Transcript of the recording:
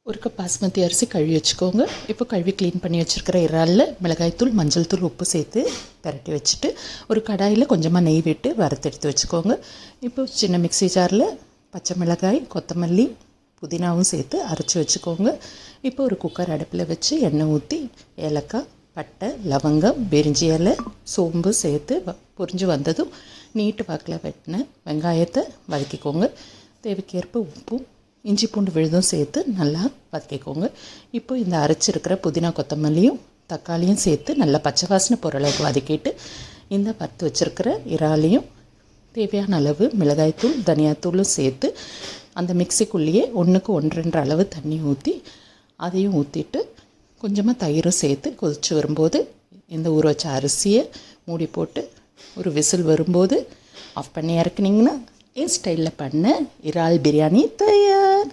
ஒரு கப் பாஸ்மதி அரிசி கழுவி வச்சுக்கோங்க. இப்போ கழுவி க்ளீன் பண்ணி வச்சுருக்கிற இறாலில் மிளகாய்த்தூள், மஞ்சள் தூள், உப்பு சேர்த்து பரட்டி வச்சுட்டு ஒரு கடாயில் கொஞ்சமாக நெய் விட்டு வறுத்து எடுத்து வச்சுக்கோங்க. இப்போ சின்ன மிக்ஸி ஜாரில் பச்சை மிளகாய், கொத்தமல்லி, புதினாவும் சேர்த்து அரைச்சி வச்சுக்கோங்க. இப்போ ஒரு குக்கர் அடுப்பில் வச்சு எண்ணெய் ஊற்றி ஏலக்காய், பட்டை, லவங்கம், பிரிஞ்சி இலை, சோம்பு சேர்த்து பொரிஞ்சு வந்ததும் நீட்டு வாக்கில் வெட்டின வெங்காயத்தை வதக்கிக்கோங்க. தேவைக்கேற்ப உப்பும் இஞ்சி பூண்டு விழுதும் சேர்த்து நல்லா வதக்கிக்கோங்க. இப்போ இந்த அரைச்சிருக்கிற புதினா, கொத்தமல்லியும், தக்காளியும் சேர்த்து நல்லா பச்சை வாசனை போகிற அளவுக்கு வதக்கிட்டு இந்த வறுத்து வச்சுருக்கிற இறாலையும் தேவையான அளவு மிளகாய்த்தூள், தனியாத்தூளும் சேர்த்து அந்த மிக்சிக்குள்ளேயே 1க்கு 1.5 அளவு தண்ணி ஊற்றி அதையும் ஊற்றிட்டு கொஞ்சமாக தயிரும் சேர்த்து கொதித்து வரும்போது இந்த ஊற வச்ச அரிசியை மூடி போட்டு ஒரு விசில் வரும்போது ஆஃப் பண்ணி இறக்குனிங்கன்னா என் ஸ்டைலில் பண்ண இறால் பிரியாணி தயார்.